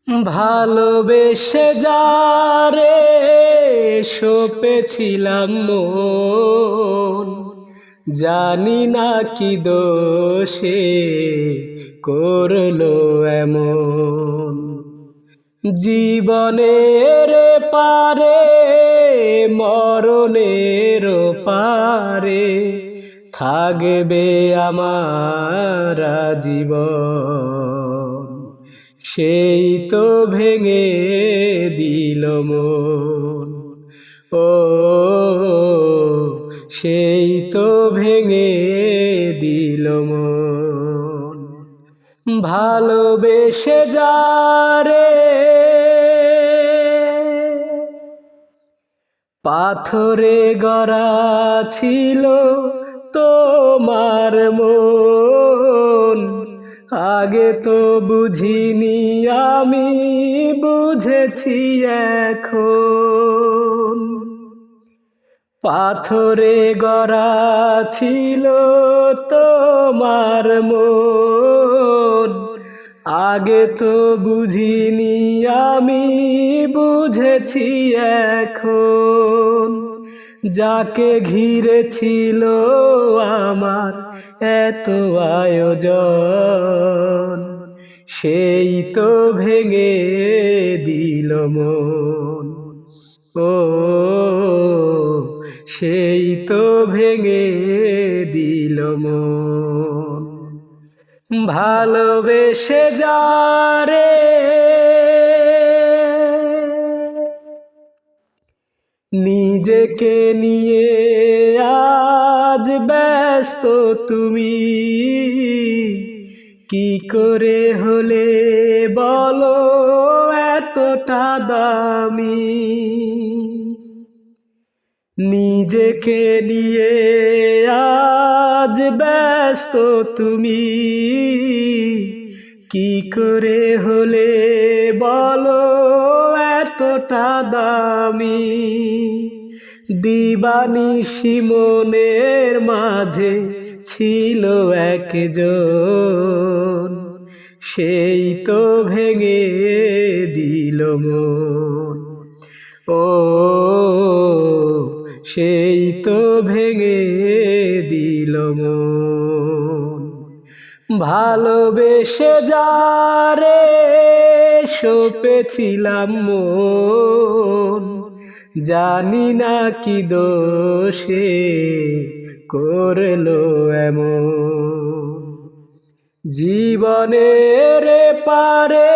ভালোবেসে যারে সপেছিলাম মন, জানি না কি দোষে করলো এমন। জীবনের পারে মরণের পারে থাকবে আমার জীবন, সেই তো ভেঙে দিল মন। ও সেই তো ভেঙে দিল মন। ভালোবেসে যারে পাথরে গড়া ছিল তোমার মন, আগে তো বুঝিনি আমি বুঝেছি এখন। পাথরে গড়া ছিল তোমার মন, আগে তো বুঝিনি আমি বুঝেছি এখন। যাকে ঘিরে ছিল আমার এত আয়োজন, সেই তো ভেঙে দিল মন। ও সেই তো ভেঙে দিল মন। ভালোবেসে যারে নিজেকে নিয়ে আজ ব্যস্ত তুমি, কি করে হলে বলো এতটা দামি। নিজেকে নিয়ে আজ ব্যস্ত তুমি, কি করে হলে বলো এতটা দামি। দিবানিশি মনের মাঝে ছিল একজন, সেই তো ভেঙে দিল মন। ও সেই তো ভেঙে দিল মন। ভালোবেসে যারে সপেছিলাম মন, জানি না কি দোষে করলো এমন। জীবনের পারে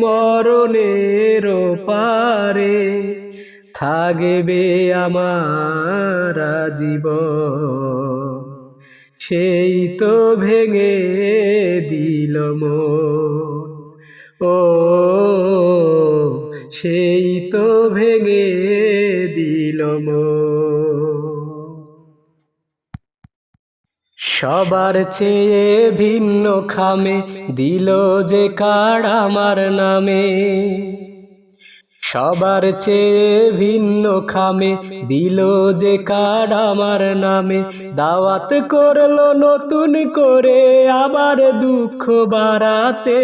মরণের পারে থাকবে আমার জীবন, সেই তো ভেঙে দিল মন। ও সেই তো ভেঙে দিল মন। সবার চেয়ে ভিন্ন খামে দিল যে কার্ড আমার নামে, সবার চেয়ে ভিন্ন খামে দিল যে কার্ড আমার নামে। দাওয়াত করলো নতুন করে আবার দুঃখ বাড়াতে,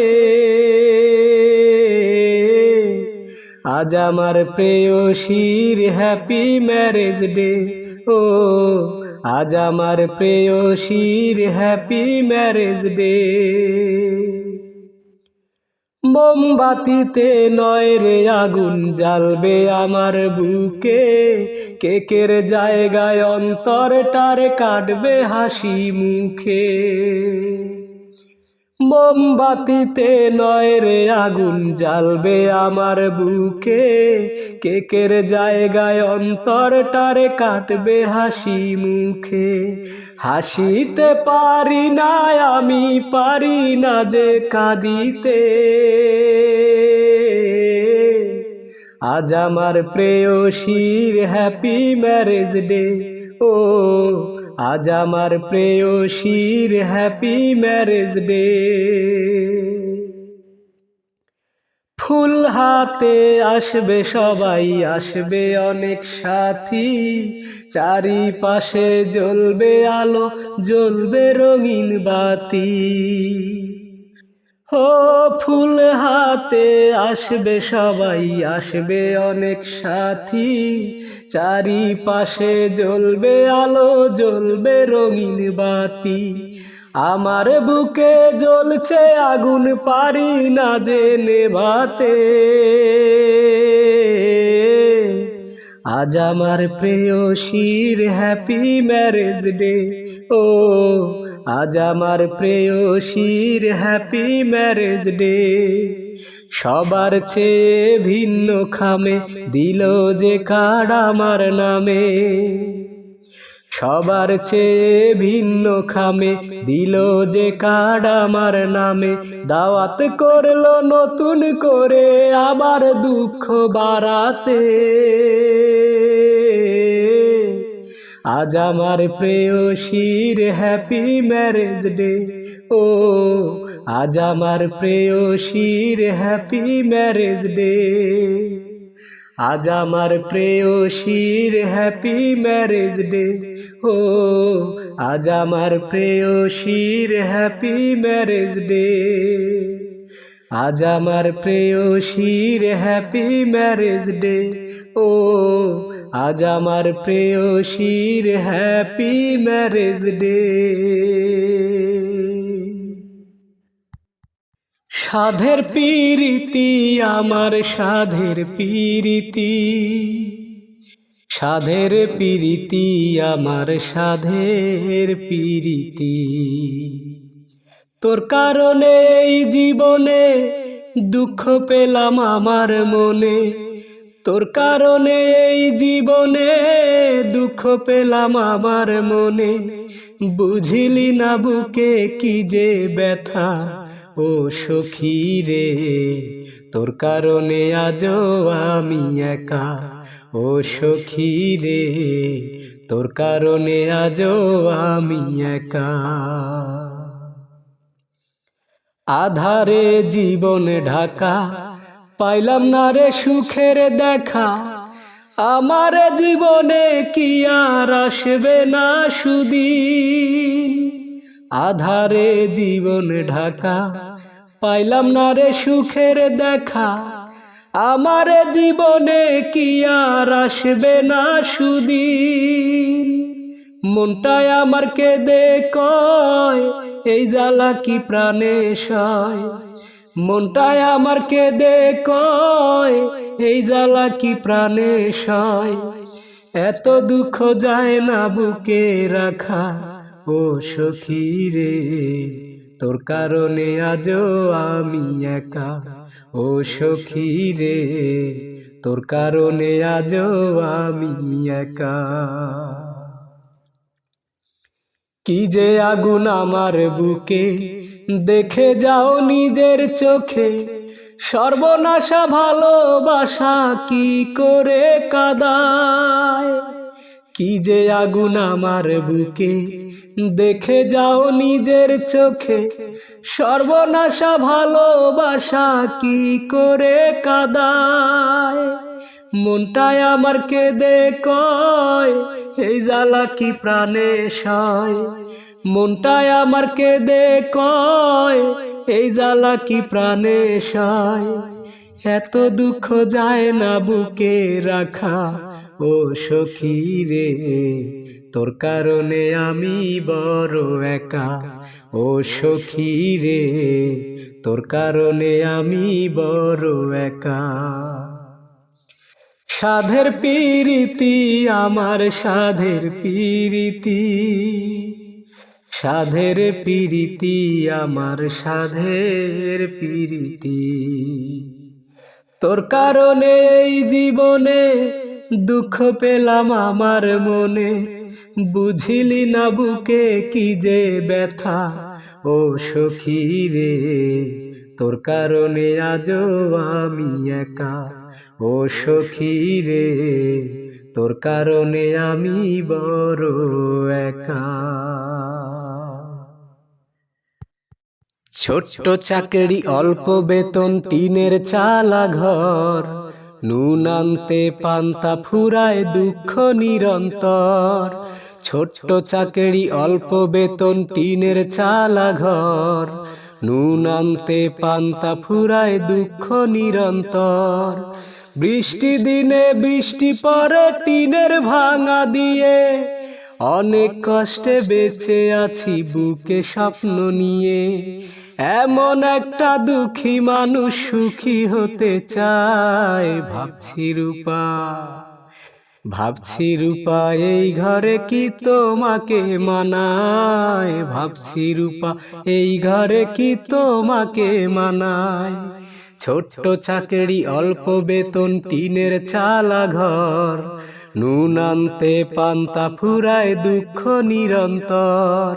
আজ আমার প্রেয়সীর হ্যাপি ম্যারেজ ডে। ও আজ আমার প্রেয়সীর হ্যাপি ম্যারেজ ডে। মোমবাতিতে নয় রে আগুন জ্বালবে আমার বুকে, কেকের জায়গায় অন্তরটার কাটবে হাসি মুখে। মোমবাতিতে নয় রে আগুন জ্বালবে আমার বুকে, কেকের জায়গায় অন্তরটারে কাটবে হাসি মুখে। হাসিতে পারি না আমি, পারি না যে কাঁদিতে, আজ আমার প্রেয়সীর হ্যাপি ম্যারেজ ডে। ও আজ আমার প্রেয়সীর হ্যাপি ম্যারেজ ডে। ফুল হাতে আসবে সবাই, আসবে অনেক সাথী, চারিপাশে জ্বলবে আলো, জ্বলবে রঙিন বাতি। ও ফুল হাতে আসবে সবাই, আসবে অনেক সাথী, চারিপাশে জ্বলবে আলো, জ্বলবে রঙিন বাতি। আমার বুকে জ্বলছে আগুন, পারি না যে নেভাতে। আজ আমার প্রেয়সীর হ্যাপি ম্যারেজ ডে, ও আজ আমার প্রেয়সীর হ্যাপি ম্যারেজ ডে। সবার চেয়ে ভিন্ন খামে দিল যে কার্ড আমার নামে, সবার চেয়ে ভিন্ন খামে দিল যে কার্ড আমার নামে। দাওয়াত করলো নতুন করে আবার দুঃখ বাড়াতে। আজ আমার প্রেয়সীর হ্যাপি ম্যারেজ ডে, ও আজ আমার প্রেয়সীর হ্যাপি ম্যারেজ ডে। আজ আমার প্রেয়সীর হ্যাপি ম্যারেজ ডে, ও আজ আমার প্রেয়সীর হ্যাপি ম্যারেজ ডে। আজ আমার প্রেয়সীর হ্যাপি ম্যারেজ ডে, ও আজ আমার প্রেয়সীর হ্যাপি ম্যারেজ ডে। সাধের পিরিতি আমার সাধের পিরিতি, সাধের পিরিতি আমার সাধের পিরিতি। তোর কারণে এই জীবনে দুঃখ পেলাম আমার মনে, তোর কারণে এই জীবনে দুঃখ পেলাম আমার মনে। বুঝিলি না বুকে কি যে ব্যথা, ও সখী রে তোর কারণে আজও আমি একা। ও সখী রে তোর কারণে আজও আমি একা। আধারে জীবন ঢাকা, পাইলাম না রে সুখের দেখা। আমার জীবনে কি আর আসবে না সুদিন। আধারে জীবন ঢাকা, পাইলাম না রে সুখের দেখা। আমার জীবনে কি আর আসবে না সুদিন। মনটায় আমার কেঁদে কয় এই জ্বালা কি প্রাণে সয়। মনটায় আমার কেঁদে কয় এই জ্বালা কি প্রাণে সয়। এত দুঃখ যায় না বুকে রাখা, ও সখী রে তোর কারণে আজও আমি একা। ও সখী রে তোর কারণে আজও আমি একা। কি যে আগুন আমার বুকে দেখে যাও নিজের চোখে। সর্বনাশা ভালোবাসা কি করে কাঁদায়। কি যে আগুন আমার বুকে দেখে যাও নিজের চোখে। সর্বনাশা ভালোবাসা কি করে কাঁদায়। মনটায় আমার কেঁদে কয় এই জ্বালা কি প্রাণে সয়। মনটায় আমার কেঁদে কয় এই জ্বালা কি প্রাণে সয়। এত দুঃখ যায় না বুকে রাখা, ও সখী রে তোর কারণে আমি বড় একা। ও সখী রে তোর কারণে আমি বড় একা। সাধের পিরিতি আমার সাধের পিরিতি, সাধের পিরিতি আমার সাধের পিরিতি। তোর কারণে এই জীবনে দুঃখ পেলাম আমার মনে। বুঝিলি না বুকে কি যে ব্যথা, ও সখী রে তোর কারণে আজও আমি একা। ও সখী রে তোর কারণে আমি বড় একা। ছোট্ট চাকরি অল্প বেতন টিনের চালা ঘর। নুন আনতে পান্তা ফুরায় দুঃখ নিরন্তর। ছোট্ট চাকরি অল্প বেতন টিনের চালা ঘর। নুন আনতে পান্তা ফুরায় দুঃখ নিরন্তর। বৃষ্টি দিনে বৃষ্টি পড়ে টিনের ভাঙা দিয়ে, অনেক কষ্টে বেঁচে আছি বুকে স্বপ্ন নিয়ে। এমন একটা দুঃখী মানুষ সুখী হতে চায়, ভাবছি রূপা, ভাবছি রূপা এই ঘরে কি তোমাকে মানায়, ভাবছি রূপা এই ঘরে কি তোমাকে মানায়। ছোট্ট চাকরি অল্প বেতন টিনের চালা ঘর, নুন আনতে পান্তা ফুরায় দুঃখ নিরন্তর।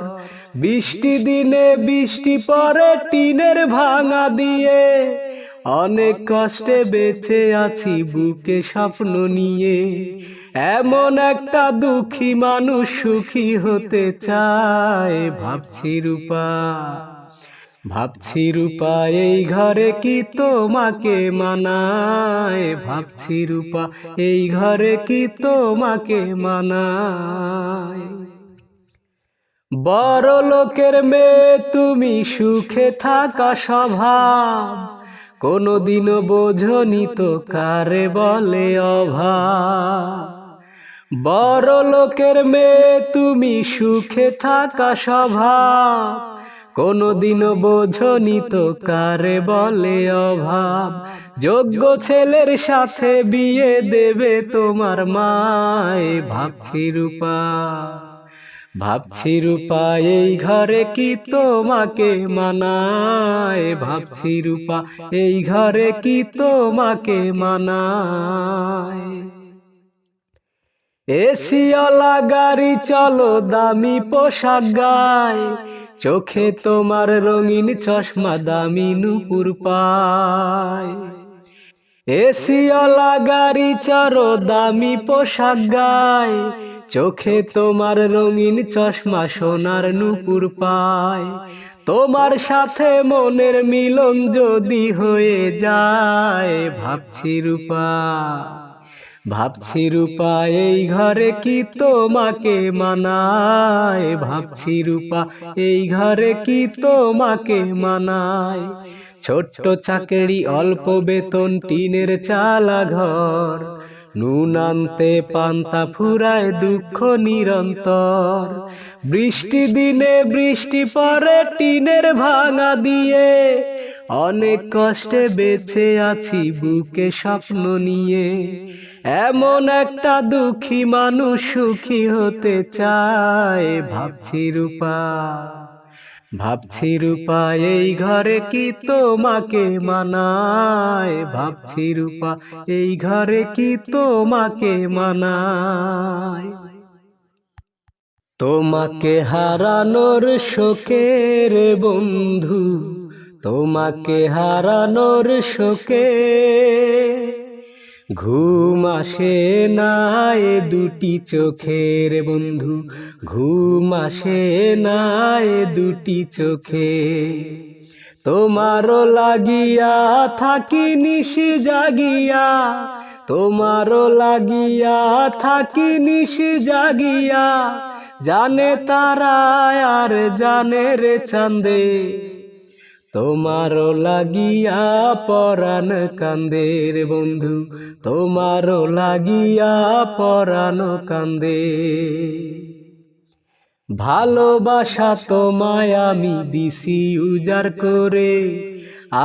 বৃষ্টি দিনে বৃষ্টি পড়ে টিনের ভাঙা দিয়ে, অনেক কষ্টে বেঁচে আছি বুকে স্বপ্ন নিয়ে। এমন একটা দুঃখী মানুষ সুখী হতে চায়, ভাবছি রূপা, ভাবছি রূপা এই ঘরে কি তোমাকে মানায়, ভাবছি রূপা এই ঘরে কি তোমাকে মানায়। বড় লোকের মেয়ে তুমি সুখে থাকা স্বভাব, কোনদিনও বোঝনি তো কারে বলে অভাব। বড় লোকের মেয়ে তুমি সুখে থাকা স্বভাব, কোনদিনও বোঝনি তো কারে বলে অভাব। যোগ্য ছেলের সাথে বিয়ে দেবে তোমার মায়, ভাবছি রূপা, ভাবছি রূপা এই ঘরে কি তোমাকে মানায়, ভাবছি রূপা এই ঘরে কি তোমাকে মানায়। এসিওয়ালা গাড়ি চলো দামি পোশাক গায়, চোখে তোমার রঙিন চশমা দামি নূপুর পায়। এসিওয়ালা গাড়ি চড়ো দামি পোশাক গায়, চোখে তোমার রঙিন চশমা সোনার নূপুর পায়। তোমার সাথে মনের মিলন যদি হয়ে যায়, ভাবছি রূপা, ভাবছি রূপা এই ঘরে কি তোমাকে মানায়, ভাবছি রূপা এই ঘরে কি তোমাকে মানায়। ছোট্ট চাকরি অল্প বেতন টিনের চালা ঘর, নুন আনতে পান্তা ফুরায় দুঃখ নিরন্তর। বৃষ্টি দিনে বৃষ্টি পড়ে টিনের ভাঙা দিয়ে, অনেক কষ্টে বেঁচে আছি বুকে স্বপ্ন নিয়ে। এমন একটা দুঃখী মানুষ সুখী হতে চায়, ভাবছি রূপা, ভাবছি রূপা এই ঘরে কি তোমাকে মানায়, ভাবছি রূপা এই ঘরে কি তোমাকে মানায়। তোমাকে হারানোর শোকের বন্ধু, তোমাকে হারানোর শোকে, ঘুম আসে না এ দুটি চোখের বন্ধু, ঘুম আসে না এ দুটি চোখে। তোমারও লাগিয়া থাকি নিশি জাগিয়া, তোমারও লাগিয়া থাকি নিশি জাগিয়া, জানে তারা আর জানে রে চাঁদে। তোমারও লাগিয়া পরাণ কান্দে রে বন্ধু, তোমারও লাগিয়া পরাণ কান্দে। ভালোবাসা তোমায় আমি দিছি উজাড় করে,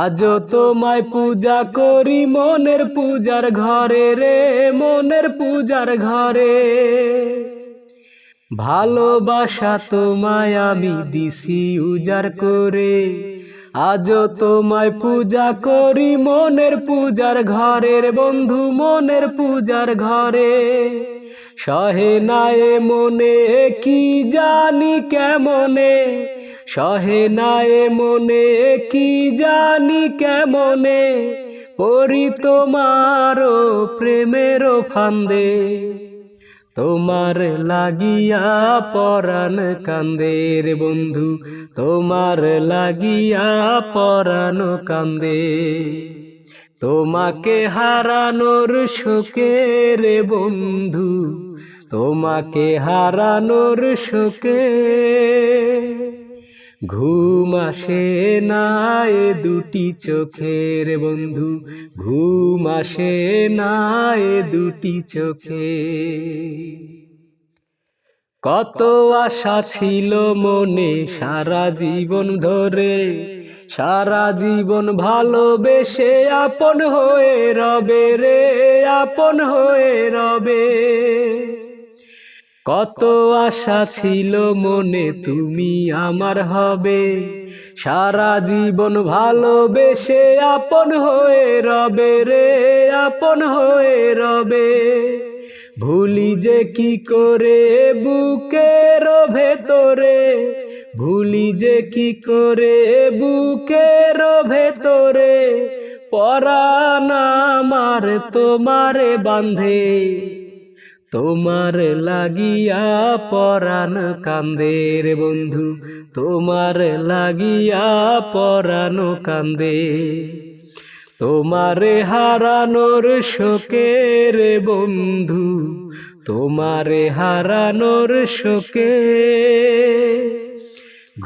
আজও তোমায় পূজা করি মনের পূজার ঘরে রে, মনের পূজার ঘরে। ভালোবাসা তোমায় আমি দিছি উজাড় করে, আজও তোমায় পূজা করি মনের পূজার ঘরের বন্ধু, মনের পূজার ঘরে। সহে নায়ে মনে কি জানি কেমনে, সহে নায়ে মনে কি জানি কেমনে, পড়ি তোমারও প্রেমেরও ফান্দে। তোমার লাগিয়া পরাণ কান্দে রে বন্ধু, তোমার লাগিয়া পরাণ কান্দে। তোমাকে হারানোর শোকে রে বন্ধু, তোমাকে হারানোর শোকে, ঘুম আসে না এ দুটি চোখের বন্ধু, ঘুম আসে না এ দুটি চোখে। কত আশা ছিল মনে সারা জীবন ধরে, সারা জীবন ভালোবেসে আপন হয়ে রবে রে, আপন হয়ে রবে। কত আশা ছিল মনে তুমি আমার হবে, সারা জীবন ভালোবেসে আপন হয়ে রবে রে, আপন হয়ে রবে। ভুলি যে কি করে বুকের ভেতরে, ভুলি যে কি করে বুকের ভেতরে, পরাণ আমার তোমারে বাঁধে, তোমার লাগিয়া পরাণ কান্দে রে বন্ধু, তোমার লাগিয়া পরাণ কান্দে। তোমারে হারানোর শোকে রে বন্ধু, তোমারে হারানোর শোকে।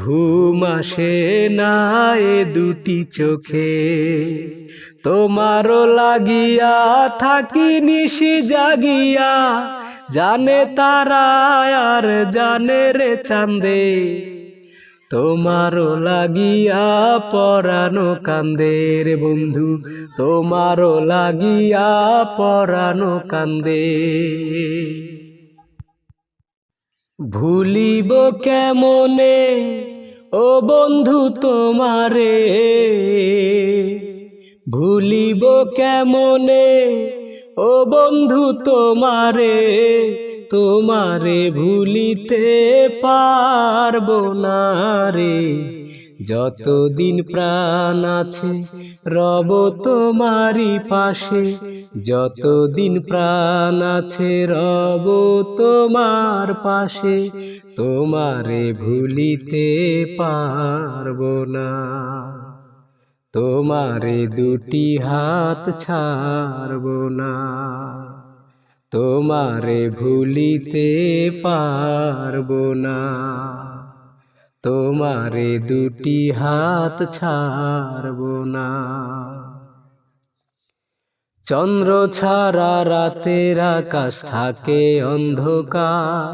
ঘুম আসে না এ দুটি চোখে, তোমারও লাগিয়া থাকি নিশি জাগিয়া, জানে তারা আর জানে রে চাঁদে, তোমারও লাগিয়া পরাণ কান্দে রে বন্ধু, তোমারও লাগিয়া পরাণ কান্দে। ভুলিব কেমনে ও বন্ধু তোমারে, ভুলিব কেমনে ও বন্ধু তোমারে, তোমারে ভুলিতে পারবো না রে। যতদিন প্রাণ আছে রব তোমারি পাশে, যতদিন প্রাণ আছে রব তোমার পাশে, তোমারে ভুলিতে পারবো না। তোমারে দুটি হাত ছাড়বো না, তোমারে ভুলিতে পারবো না, তোমারে দুটি হাত ছাড়বো না। চন্দ্র ছাড়া রাতের আকাশ থাকে অন্ধকার,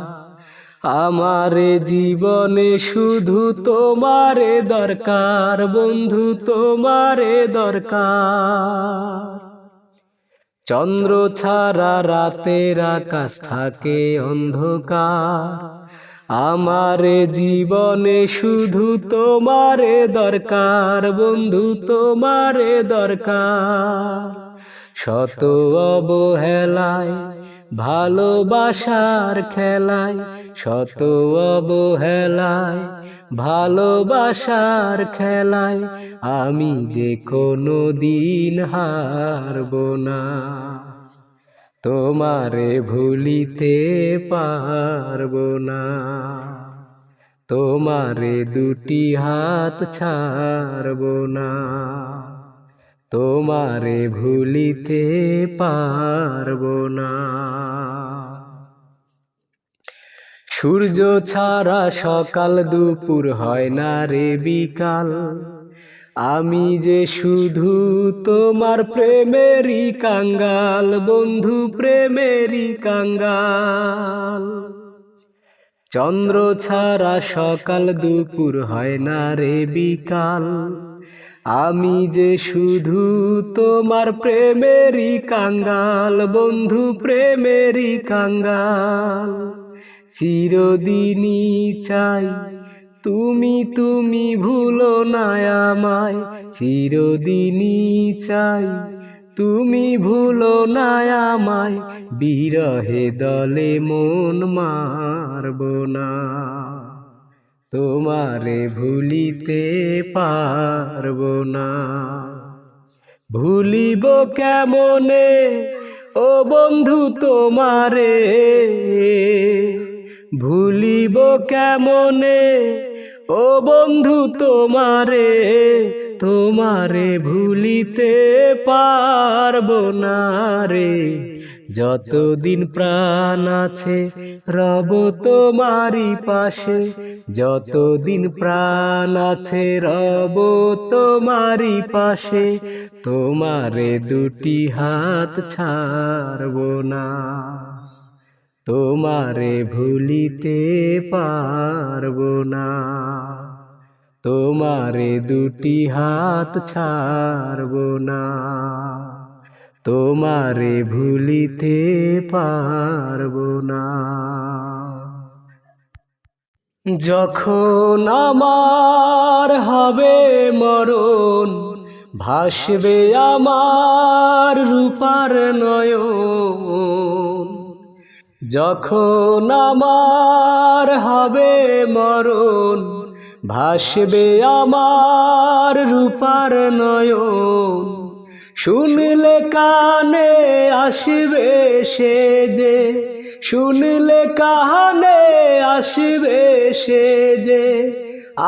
আমারে জীবনে শুধু তোমারে দরকার বন্ধু, তোমারে দরকার। চন্দ্র ছাড়া রাতের আকাশ থাকে অন্ধকার, আমারে জীবনে শুধু তোমারে দরকার বন্ধু, তোমারে দরকার। শত অবহেলায় ভালোবাসার খেলায়, শত অবহেলায় ভালোবাসার খেলায়, আমি যে কোনো দিন হারবো না। তোমারে ভুলিতে পারবো না, তোমারে দুটি হাত ছাড়বো না, তোমারে ভুলিতে পারবো না। সূর্য ছাড়া সকাল দুপুর হয় না রে বিকাল, আমি যে শুধু তোমার প্রেমেরই কাঙ্গাল বন্ধু, প্রেমেরই কাঙ্গাল। চন্দ্র ছাড়া সকাল দুপুর হয় না রে বিকাল, আমি যে শুধু তোমার প্রেমেরই কাঙ্গাল বন্ধু, প্রেমেরই কাঙ্গাল। চিরদিনই চাই তুমি, তুমি ভুলো না আমায়, চিরদিনই চাই তুমি ভুলো না আমায়, বিরহে দলে মন মারবো না। তোমারে ভুলিতে পারবো না, ভুলিব কেমনে ও বন্ধু তোমারে, ভুলিব কেমনে ও বন্ধু তোমারে, তোমারে ভুলিতে পারবো না রে। যতদিন প্রাণ আছে রব তোমারই পাশে, যতদিন প্রাণ আছে রব তোমারই পাশে, তোমারে দুটি হাত ছাড়ব না, তোমারে ভুলিতে পারব না, তোমারে দুটি হাত ছাড়ব না, তোমারে ভুলিতে পারব না। যখন আমার হবে মরণ, ভাসবে আমার রূপার নয়ন, যখন আমার হবে মরণ, ভাসবে আমার রূপার নয়ন, শুনলে কানে আসবে সে যে, শুনলে কানে আসবে সে যে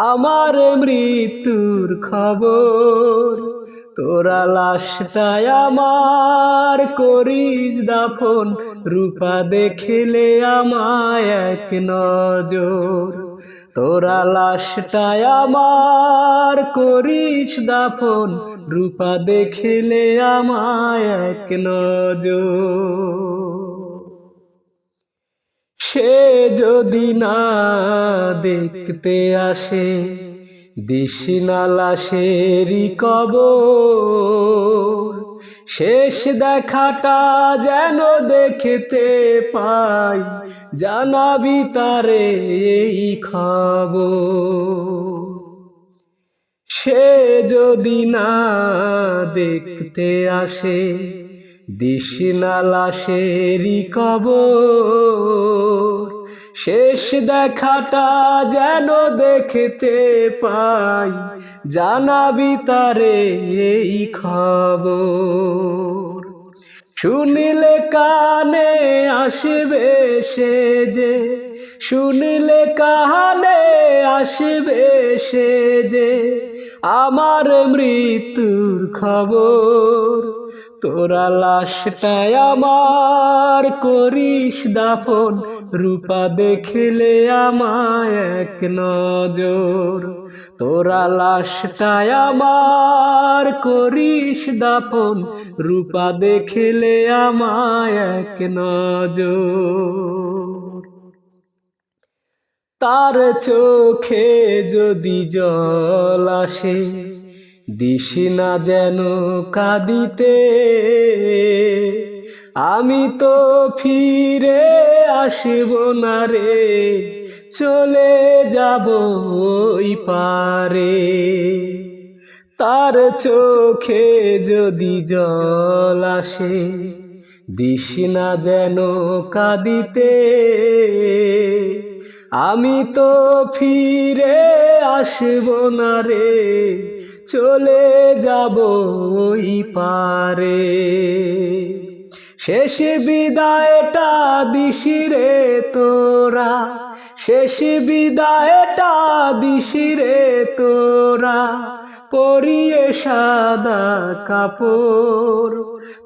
আমার মৃত্যুর খবর, তোরা লাশটাই আমার করিস দাফন, রূপা দেখিলে আমায় এক নজর, তোরা লাশটাই আমার করিস দাফন, রূপা দেখিলে আমায় এক নজর। সে যদি না দেখতে আসে দিশনা লাশেরই কবর, শেষ দেখাটা যেন দেখতে পাই, জানাবি তারে এই খবর। সে যদি না দেখতে আসে দিশনা লাশেরই কবর, শেষ দেখাটা যেন দেখতে পাই, জানাবি তারে এই খবর। শুনিলে কানে আসবে সে যে, শুনিলে কানে আসবে সে যে আমার মৃত্যুর খবর, তোরা লাশটাই আমার করিস দাফন, রূপা দেখিলে আমায় এক নজর, তোরা লাশটাই আমার করিস দাফন, রূপা দেখিলে আমায় এক নজর। তার চোখে যদি জল আসে দিশনা যেন কাঁদিতে, আমি তো ফিরে আসব না রে, চলে যাব ওই পারে। তার চোখে যদি জল আসে দিশনা যেন কাঁদিতে, আমি তো ফিরে আসব না রে, চলে যাব ওই পারে। শেষ বিদায়টা দিশিরে তোরা, শেষ বিদায়টা দিশিরে তোরা, পরিয়ে সাদা কাপড়,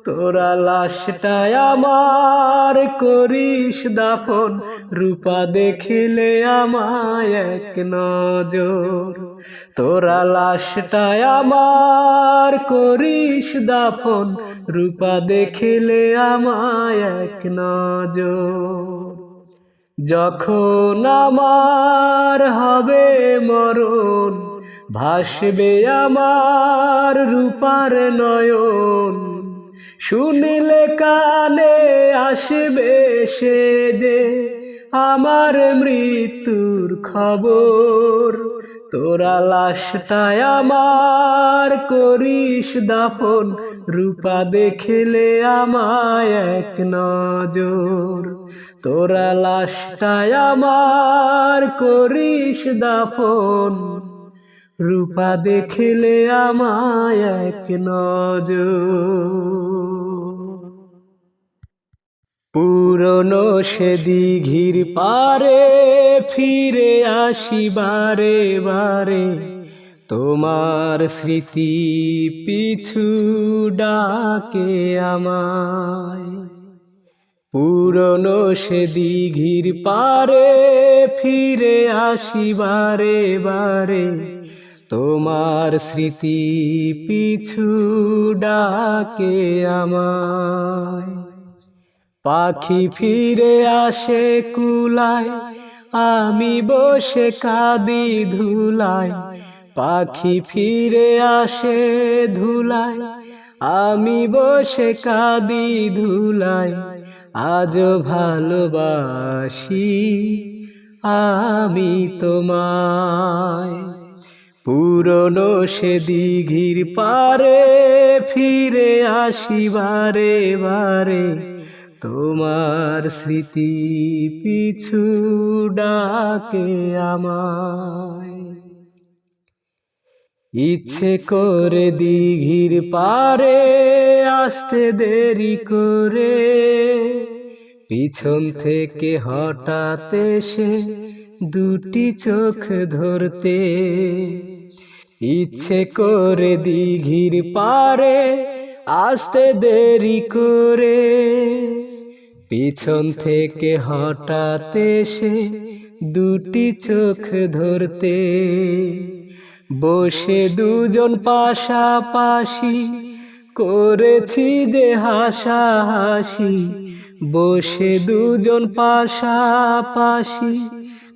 তোরা লাশটাই আমার করিস দাফন, রূপা দেখিলে আমায় এক নজর, তোরা লাশটাই আমার করিস দাফন, রূপা দেখিলে আমায় এক নজর। যখন আমার হবে মরণ, ভাসবে আমার রূপার নয়ন, শুনিলে কানে আসবে সে যে আমার মৃত্যুর খবর, তোরা লাশটাই আমার করিস দাফন, রূপা দেখিলে আমায় এক নজর, তোরা লাশটাই আমার করিস দাফন, রূপা দেখিলে আমায় এক নজর। পুরনো সে দিঘির পারে ফিরে আসি বারে বারে, তোমার স্মৃতি পিছু ডাকে আমায়। পুরনো সে দিঘির পারে ফিরে আসি বারে বারে, তোমার স্মৃতি পিছু ডাকে আমায়। পাখি ফিরে আসে কুলায়, আমি বসে কাঁদি ধুলায়। পাখি ফিরে আসে ধুলায়, আমি বসে কাঁদি ধুলায়। আজও ভালোবাসি আমি তোমায়। পুরনো সে দিঘির পারে ফিরে আসি বারে বারে, তোমার স্মৃতি পিছু ডাকে আমায়। ইচ্ছে করে দিঘির পারে আসতে দেরি করে, পিছন থেকে হঠাৎ এসে দুটি চোখ ধরতে। ইচ্ছে করে দিঘির পারে আসতে দেরি করে, পিছন থেকে হঠাৎ এসে দুটি চোখ ধরতে। বসে দুজন পাশাপাশি করেছি যে হাসাহাসি, বসে দুজন পাশাপাশি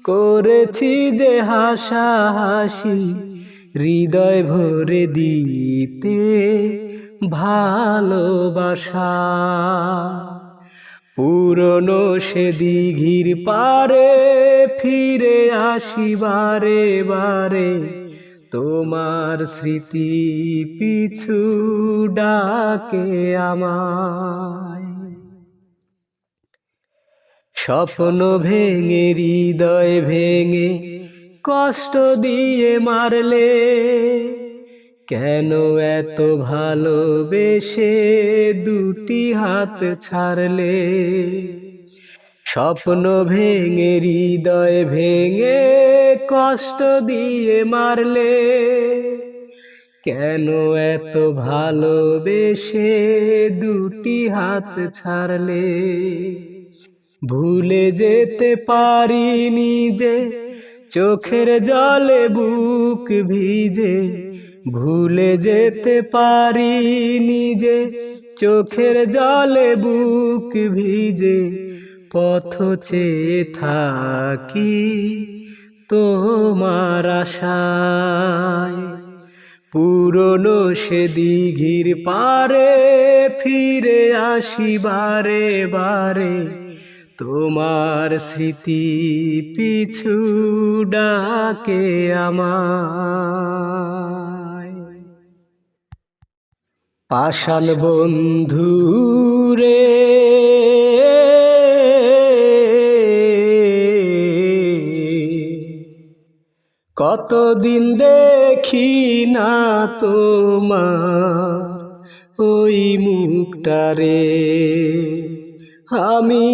করেছি যে হাসাহাসি। হৃদয় ভরে দিতে ভালোবাসা, পুরনো সে দিঘির পারে ফিরে আসি বারে বারে, তোমার স্মৃতি পিছু ডাকে আমায়। স্বপ্ন ভেঙে হৃদয় ভেঙে কষ্ট দিয়ে মারলে, কেন এত ভালোবেসে দুটি হাত ছাড়লে। স্বপ্ন ভেঙে হৃদয় ভেঙে কষ্ট দিয়ে মারলে, কেন এত ভালোবেসে দুটি হাত ছাড়লে। ভুলে যেতে পারিনি যে চোখের জলে বুক ভিজে, ভুলে যেতে পারিনি যে চোখের জলে বুক ভিজে। পথ চেয়ে থাকি তোমার আশায়, পুরনো সে দিঘির পারে ফিরে আসি বারে বারে, তোমার স্মৃতি পিছু ডাকে আমায়। পাষাণ বন্ধু রে কতদিন দেখি না তোমার ওই মুখটারে, আমি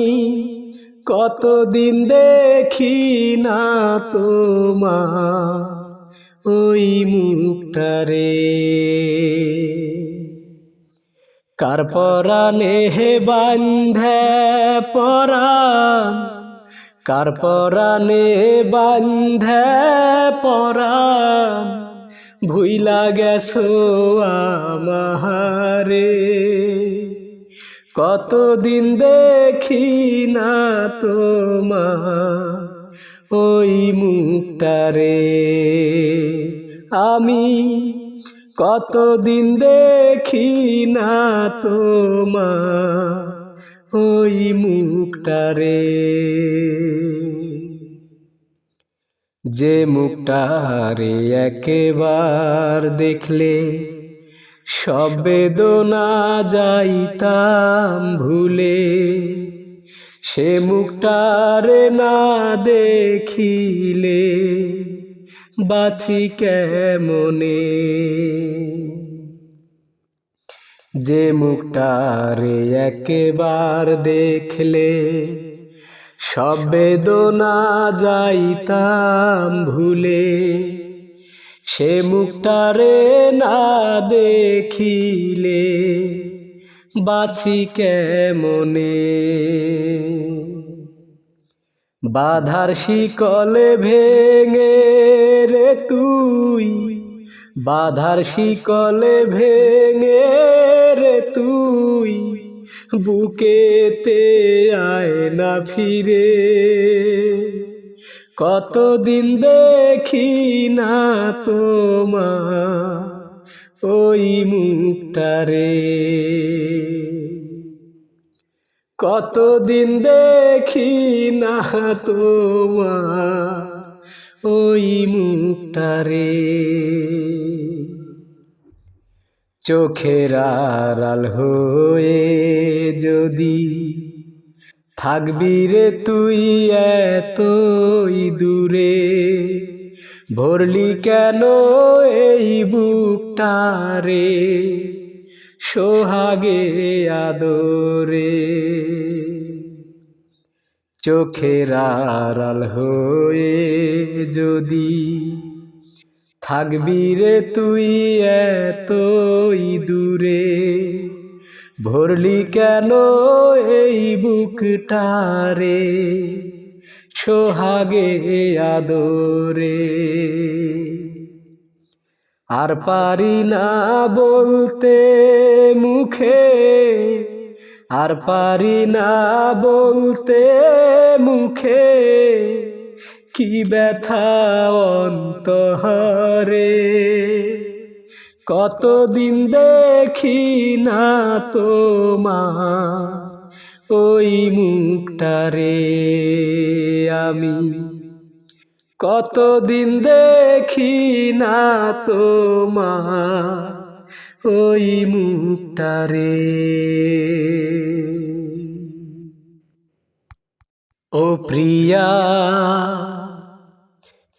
কতদিন দেখি না তোমার ওই মুখটারে। কার পরাণে হে বান্ধে পরাণ, কার পরাণে বান্ধে পরাণ, ভুইলা গেছো আমারে। কতদিন দেখি না তোমার ওই মুখটারে, আমি কতদিন দেখি না তোমার ওই মুখটারে। যে মুখটারে একবার দেখলে সব বেদনা যাইতাম ভুলে, সে মুখটারে না দেখিলে বাঁচি কেমনে। যে মুখটারে একবার দেখলে সব বেদনা যাইতাম ভুলে, সে মুখটারে না দেখিলে বাছি কেমনে। বাধার শিকলে ভেঙে রে তুই, বাধার শিকলে ভেঙে রে তুই, বুকেতে আয় না ফিরে। কতদিন দেখি না তোমার ওই মুখটারে, কতদিন দেখি না তোমার ওই মুখটারে। চোখের আড়াল হয়ে যদি থাকবি রে তুই এতই দূরে, ভরলি কেন এই বুকটারে সোহাগে আদরে। চোখের আড়াল হয়ে যদি থাকবি রে তুই এতই দূরে, ভরলি কেন এই বুকটারে সোহাগে আদরে। আর পারি না বলতে মুখে, আর পারি না বলতে মুখে, কি ব্যথা অন্তরে। কতদিন দেখি না তোমার ওই মুখটারে আমি, কতদিন দেখি না তোমার ওই মুখটারে। ও প্রিয়া,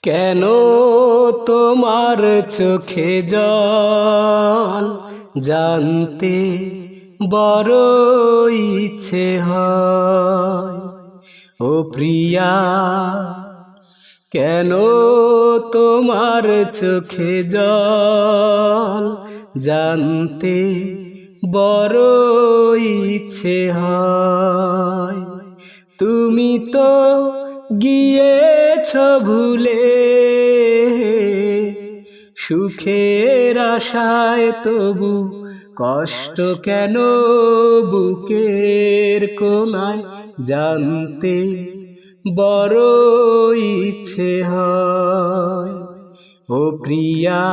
কেন তোমার চোখে জল, জানতে বড় ইচ্ছে হয়। ও প্রিয়া, কেন তোমার চোখে জল, জানতে বড় ইচ্ছে হয়। তুমি তো গিয়েছ ভুলে সুখের আশায়, তবু কষ্ট কেন বুকের কোনায়, জানতে বড় ইচ্ছে হয়। ও প্রিয়া,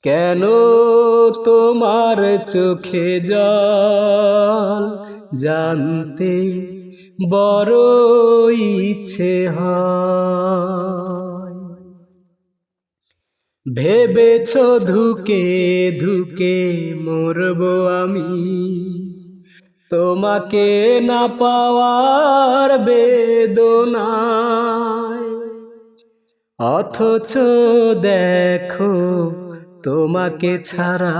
কেন তোমার চোখে জল, জানতে বড় ইচ্ছে হয়। ভেবেছ ধুকে ধুকে মরব আমি, তোমাকে না পাওয়ার বেদনায়। অথচ দেখো তোমাকে ছাড়া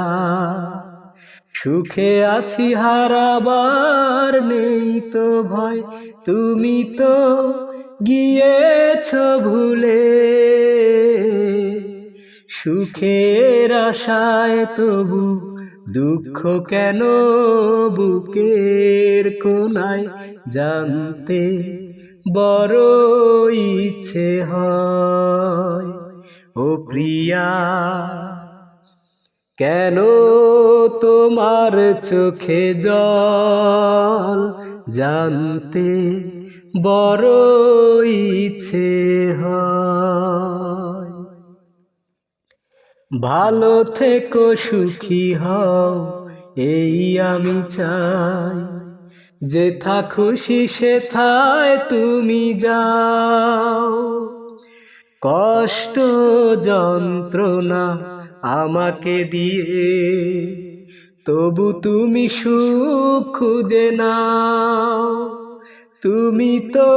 সুখে আছি, হারাবার নেই তো ভয়। তুমি তো গিয়েছ ভুলে সুখের আশায়, তবু দুঃখ কেন বুকের কোনায়, জানতে বড় ইচ্ছে হয়। ও প্রিয়া, কেন তোমার চোখে জল, জানতে বড় ইচ্ছে হয়। ভালো থেকো, সুখী হও, এই আমি চাই। যেথা খুশি সেথায় তুমি যাও। কষ্ট যন্ত্রণা আমাকে দিয়ে, তবু তুমি সুখ খুঁজে নাও। তুমি তো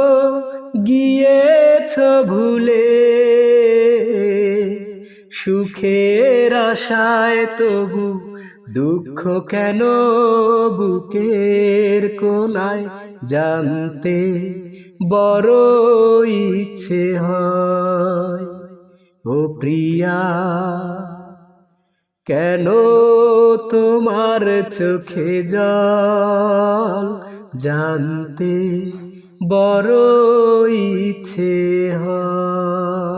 গিয়েছ ভুলে সুখের আশায়, তবু দুঃখ কেন বুকের কোনায়, জানতে বড় ইচ্ছে হয়। ও প্রিয়া, কেন তোমার চোখে জল জানতে বড় ইচ্ছে হয়।